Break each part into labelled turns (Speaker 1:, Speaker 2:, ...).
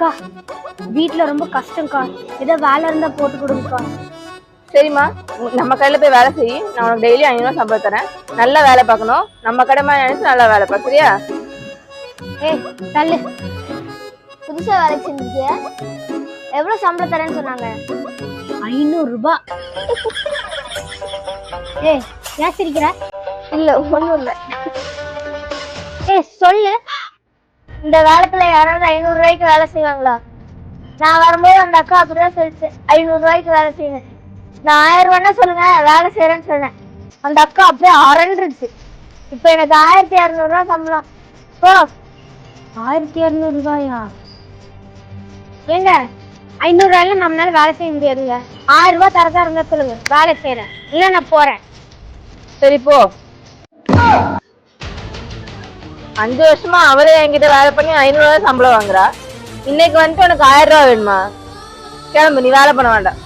Speaker 1: அக்கா வீட்டுல ரொம்ப கஷ்டம்க்கா, ஏதோ வேலை இருந்தா போட்டு கொடுங்கக்கா.
Speaker 2: சரிம்மா, நம்ம கடையில போய் வேலை செய்யி. நான் உனக்கு டெய்லி 500 சம்பளம் தரேன். நல்லா வேலை பார்க்கணும். நம்ம கடை மாதிரி நினைச்சு நல்லா வேலை பார்க்க, சரியா?
Speaker 1: ஏய் தள்ளு. புதுசா வேலை செஞ்சிருக்கிய, எவ்வளவு சம்பளம் தரேன்னு சொன்னாங்க? 500 ரூபாய். ஏய் ஏன் சிரிக்கிற?
Speaker 2: இல்ல ஒண்ணும் இல்ல.
Speaker 1: ஏய் சொல்லு, இந்த காலத்துல யாராவது 500 ரூபாய்க்கு வேலை செய்வாங்களா? நான் வரும்போது அந்த அக்கா அப்படிதான் சொல்லிச்சு, 500 ரூபாய்க்கு வேலை செய்யுங்க. நான் 1000 ரூபாய்னா சொல்லுங்க வேலை செய்யறேன்னு சொன்னேன். அந்த அக்கா அப்படியே அரண்டுருச்சு. இப்ப எனக்கு 1200 ரூபாய் சம்பளம். போ. 1200 ரூபாயா? ஏங்க 500 ரூபாயில நம்மளால வேலை செய்ய முடியாதுங்க. 1000 ரூபாய் தரதா இருந்தா சொல்லுங்க, வேலை செய்யறேன். இல்ல நான் போறேன்.
Speaker 2: சரி போ. 5 வருஷமா அவரே என்கிட்ட வேலை பண்ணி 500 ரூபாய் சம்பளம் வாங்குறா. இன்னைக்கு வந்துட்டு உனக்கு 1000 ரூபாய் வேணுமா? கிளம்பு, நீ வேலை பண்ண வேண்டாம்.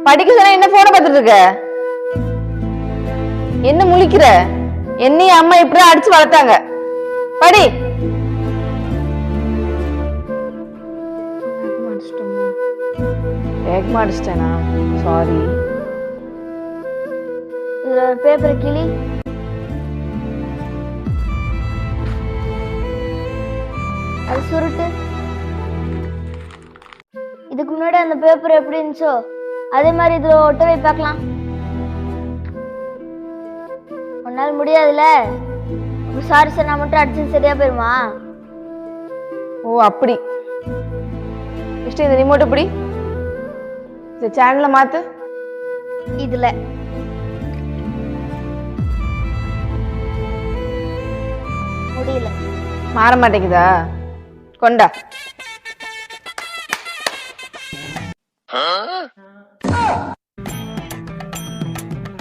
Speaker 2: படிக்க சொன்னா என்ன போன பார்த்துட்டு இருக்க? என்ன முழிக்கிற? என்னையும் அம்மா இப்படிதான் அடிச்சு வளர்த்தாங்க. படி. பேக் மாடிச்சிட்டேனா? சாரி.
Speaker 1: இதுல ஒரு பேப்பர் கிளி. அது சுருட்டு. இதுக்கு முன்னாடி அந்த பேப்பர் எப்படி இருந்துச்சோ அதே மாதிரி இதுல ஒட்ட வை பார்க்கலாம். உன்னால முடியாதுல்ல? சாரி சார், நான் மட்டும் அடிச்சு சரியா போயிருமா?
Speaker 2: ஓ அப்படி. இஷ்டம் இந்த ரிமோட் எப்படி? இந்த சேனலை மாத்து.
Speaker 1: இதுல முடியல.
Speaker 2: மாற மாட்டேங்குதா? கொண்டா.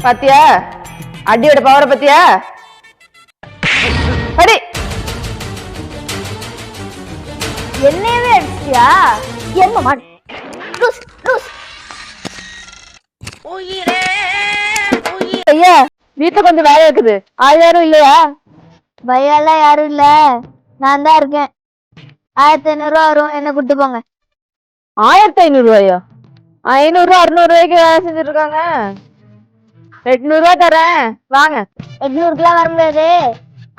Speaker 2: பாத்தியா அடியோட பவரை? பத்தியா? படி.
Speaker 1: என்னையவே அடிச்சியா? என்ன
Speaker 2: ஐயா, வீட்டுல கொஞ்சம் வேலை இருக்குது. யாரும் இல்லையா?
Speaker 1: பையெல்லாம் யாரும் இல்ல, நான் தான் இருக்கேன். 1500 ரூபா வரும், என்ன கூட்டு போங்க.
Speaker 2: 1500 ரூபாயா? 500 600 ரூபாய்க்கு வேலை செஞ்சுட்டு இருக்காங்க. 800 ரூபாய் தரேன், வாங்க.
Speaker 1: 800 வர முடியாது,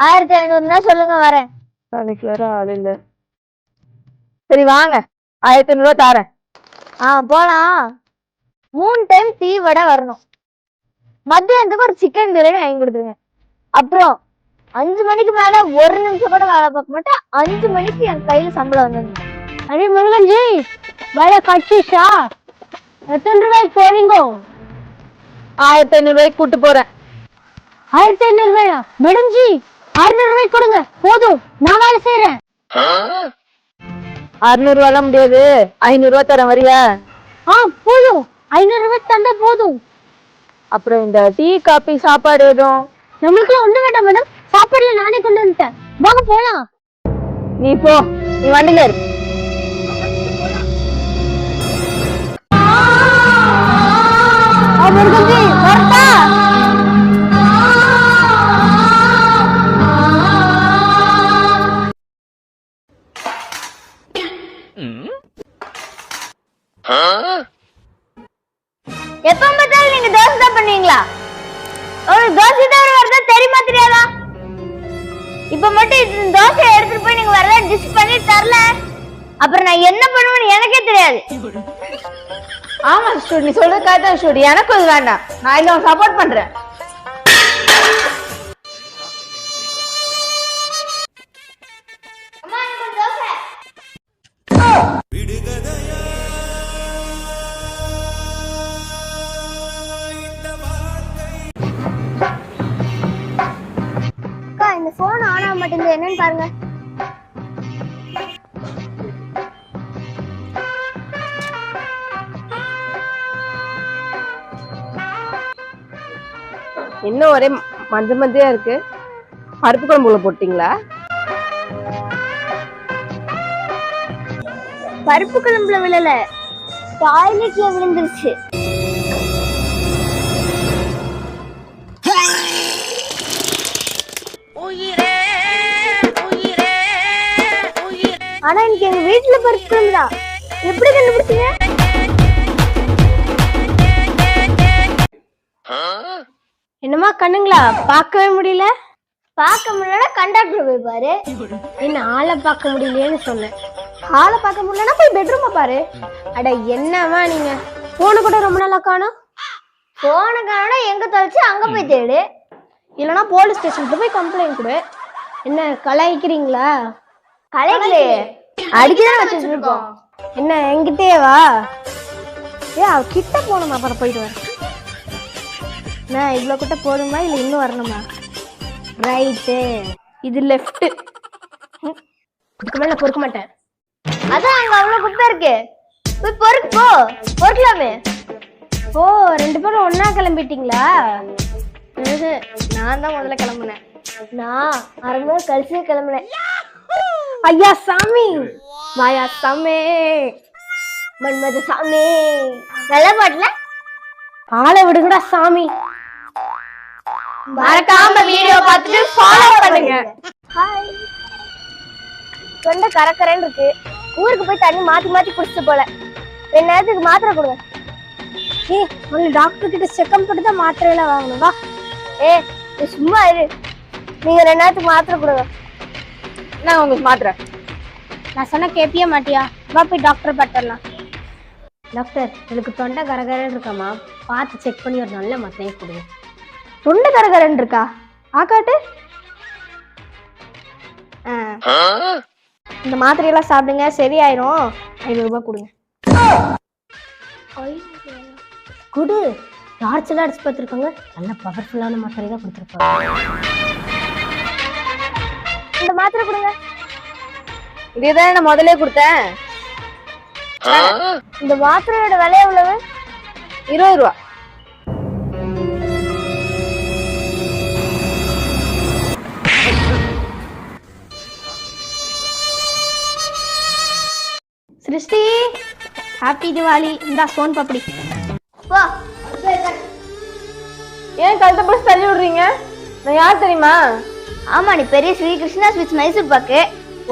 Speaker 1: 1500 சொல்லுங்க வரேன்.
Speaker 2: நாளைக்கு வேற ஆள் இல்ல. சரி வாங்க, 1500 ரூபாய் தரேன்.
Speaker 1: போலாம். 3 டைம் டீ வடை வரணும். மத்தியானத்துக்கு ஒரு சிக்கன் பிரியாணி வாங்கி கொடுத்துருங்க. அப்புறம் 5 மணிக்கு மேல 1 நிமிஷம் கூட வேலை பார்க்க மாட்டேன். 5 மணிக்கு என் கையில சம்பளம் வந்துடும். அரே முருகன்ஜி, வேலை கட்சிஷா? எத்தனை ரூபாய்க்கு போறீங்க?
Speaker 2: 1500 ரூபாய்க்கு கூட்டு போறேன்.
Speaker 1: 1500 ரூபாயா? மேடம் ஜி 600 ரூபாய்க்கு கொடுங்க, போதும், நான் வேலை செய்யறேன்.
Speaker 2: 600 ரூபாய்லாம் முடியாது, 500 ரூபாய் தரேன், வரியா?
Speaker 1: போதும், 500 ரூபாய்க்கு தந்தா போதும்.
Speaker 2: அப்புறம் இந்த டீ காபி சாப்பாடு எதுவும்?
Speaker 1: நம்மளுக்குலாம் ஒண்ணு வேண்டாம் மேடம், சாப்பாடுல நானே கொண்டு வந்துட்டேன். வாங்க போலாம்.
Speaker 2: நீ போ, நீ வண்டியில இரு.
Speaker 1: எப்ப பார்த்தாலும் நீங்க தோசை தான் பண்ணுவீங்களா? ஒரு தோசை தவிர வரதா தெரியுமா தெரியாதா? இப்ப மட்டும் இந்த தோசையை எடுத்துட்டு போய் நீங்க வரல டிஷ் பண்ணி தரல, அப்புறம் நான் என்ன பண்ணுவேன்னு எனக்கே தெரியாது.
Speaker 2: ஆமா ஸ்டூட், நீ சொல்றது கரெக்டா ஸ்டூட். எனக்கு அது வேண்டாம், நான் இல்ல சப்போர்ட் பண்றேன்.
Speaker 1: இந்த போன் ஆன் ஆக மாட்டேங்குது, என்னன்னு பாருங்க.
Speaker 2: இன்னும் ஒரே மஞ்ச மஞ்சையா இருக்கு. பருப்பு குழம்புல போட்டீங்களா?
Speaker 1: பருப்பு குழம்புல விழல, டாய்லெட்ல விழுந்துருச்சு. ஆனா இன்னைக்கு எங்க வீட்டுல பறிச்சுதா. எப்படி கண்டுபிடிச்சீங்க?
Speaker 3: என்னமா கண்ணுங்களா பார்க்கவே முடியல?
Speaker 1: பார்க்க முடியல கண்டாக்டர் போய் பாரு.
Speaker 3: என்ன ஆளை பார்க்க முடியலையேன்னு சொன்னேன்.
Speaker 1: ஆளை பார்க்க முடியலன்னா போய் பெட்ரூமை பாரு.
Speaker 3: அட என்னவா நீங்க? போன கூட ரொம்ப நாளா காணோம்.
Speaker 1: போன காரணம் எங்க தொலைச்சு அங்க போய் தேடு.
Speaker 3: இல்லைன்னா போலீஸ் ஸ்டேஷனுக்கு போய் கம்ப்ளைண்ட் கொடு. என்ன கலாய்க்கிறீங்களா?
Speaker 1: கலைக்கலையே, அடிக்கதான் வச்சிருக்கோம்.
Speaker 3: என்ன என்கிட்டயே வா. கிட்ட போகணுமா? அப்புறம் போயிட்டு வரேன். நான் இவ்வளோ கிட்ட போதுமா இல்லை இன்னும் வரணுமா? ரைட்டு, இது லெஃப்ட். இதுக்கு மேல பொறுக்க மாட்டேன்.
Speaker 1: அதான் அங்க அவ்வளவு குப்பை இருக்கு, போய் பொறுக்கு போ. பொறுக்கலாமே.
Speaker 3: ஓ, 2 பேரும் ஒன்னா கிளம்பிட்டீங்களா? நான் தான் முதல்ல கிளம்புனேன்.
Speaker 1: நான் 1/2 மணி நேரம் கழிச்சு கிளம்புனேன்.
Speaker 3: ஐயா சாமி, மாயா சாமி,
Speaker 1: மன்மத சாமி. நல்ல பாட்டுல
Speaker 3: ஆளை விடுங்கடா சாமி.
Speaker 2: மறக்காம வீடியோ பார்த்துட்டு ஃபாலோ பண்ணுங்க.
Speaker 1: ஹாய். தொண்டை கரக்கரன்னு இருக்கு. ஊருக்கு போய் தண்ணி மாத்தி மாத்தி குடிச்சு போல. 2 நேரத்துக்கு மாத்திரை கொடுங்க.
Speaker 3: ஒன்னு டாக்டர் கிட்ட செக்அப் பண்ணி தான் மாத்திரை எல்லாம் வாங்கணும். வா.
Speaker 1: நீ சும்மா இரு. நீங்க 2 நேரத்துக்கு மாத்திரை கொடுங்க.
Speaker 2: நான் உங்களுக்கு மாத்துறேன்.
Speaker 3: நான் சொன்ன கேப்பியே மாட்டியா? வா போய் டாக்டர் பார்த்துடலாம். டாக்டர், எனக்கு தொண்டை கரகரன்னு இருக்காமா, பார்த்து செக் பண்ணி ஒரு நல்ல மாத்திரையை கொடுங்க.
Speaker 1: தொண்டை கரகரன்னு இருக்கா? ஆக்காட்டு. இந்த மாத்திரையெல்லாம் சாப்பிடுங்க, சரியாயிரும். 500 ரூபாய் கொடுங்க.
Speaker 3: குடு. டார்ச்செல்லாம் அடிச்சு பார்த்துருக்காங்க. நல்ல பவர்ஃபுல்லான மாத்திரை தான் கொடுத்துருப்பாங்க.
Speaker 1: இந்த மாத்திரை கொடுங்க.
Speaker 2: இதுதான் நான் முதல்ல கொடுத்தேன்.
Speaker 1: இந்த மாத்திரையோட விலை எவ்வளவு?
Speaker 2: 20 ரூபா.
Speaker 3: சிருஷ்டி, ஹாப்பி திவாலி. இந்த சோன் பப்படி.
Speaker 1: வா.
Speaker 2: ஏன் கழுத்தை பிடிச்சி தள்ளி விடுறீங்க? நான் யார் தெரியுமா?
Speaker 1: ஆமா, நீ பெரிய ஸ்ரீ கிருஷ்ணா ஸ்வீட்ஸ் மைசூர் பாக்கு.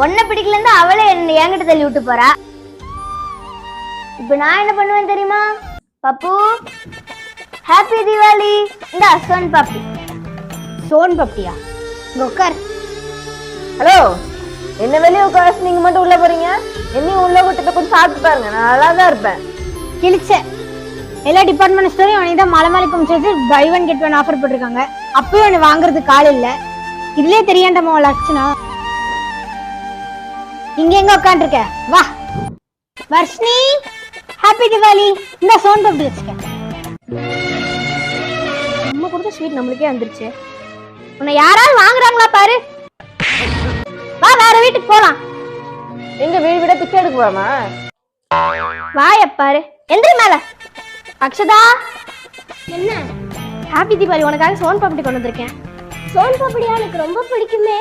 Speaker 1: உன்னை பிடிக்கலன்னு அவளே என்கிட்ட தள்ளி விட்டு போறா. இப்ப நான் என்ன பண்ணுவேன் தெரியுமா? பப்பு, ஹாப்பி தீபாவளி. இந்த சோன் பாப்பி.
Speaker 3: சோன் பப்படியா? இங்க உட்கார்.
Speaker 2: ஹலோ, என்ன வெளியே உட்கார நீங்க மட்டும் உள்ள போறீங்க? என்னையும் உள்ள விட்டுட்டு கொஞ்சம் சாப்பிட்டு பாருங்க, நான் நல்லா தான் இருப்பேன்.
Speaker 3: கிழிச்ச எல்லா டிபார்ட்மெண்ட் ஸ்டோரையும் அவனை தான் மலை மலைக்கும் சேர்த்து buy one get one offer போட்டிருக்காங்க. அப்பயும் அவனை வாங்குறதுக்கு ஆள் இல்லை. இதுலயே தெரியாண்டமா லட்சணம். இங்க எங்க உட்காந்துருக்க? வா. வர்ஷினி, ஹாப்பி திவாலி. இந்த சோன் பப்படி வச்சுக்க. நம்ம கொடுத்த ஸ்வீட் நம்மளுக்கே வந்துருச்சு. உன்னை யாராவது வாங்குறாங்களா பாரு. வா, வேற வீட்டுக்கு போலாம்.
Speaker 2: எங்க வீடு விட பிச்சை எடுக்க போறோமா?
Speaker 3: வாய பாரு. எந்திரி மேல. அக்ஷதா, என்ன? ஹாப்பி தீபாவளி. உனக்காக சோன் பப்படி கொண்டு வந்திருக்கேன்.
Speaker 1: சோன் பாப்படியா? எனக்கு ரொம்ப பிடிக்குமே.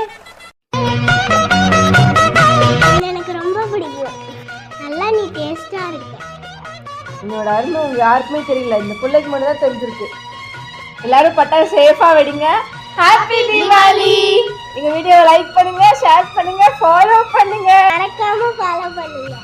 Speaker 1: எனக்கு ரொம்ப பிடிக்கும். நல்லா நீ டேஸ்டா இருக்க.
Speaker 2: என்னோட அருமை உங்க யாருக்குமே தெரியல, இந்த பிள்ளைக்கு மட்டும் தான் தெரிஞ்சிருக்கு. எல்லாரும் பட்டாசு சேஃபா வெடிங்க. ஹாப்பி தீபாவளி. எங்க வீடியோவை லைக் பண்ணுங்க, ஷேர் பண்ணுங்க, ஃபாலோ பண்ணுங்க.
Speaker 1: மறக்காம ஃபாலோ பண்ணுங்க.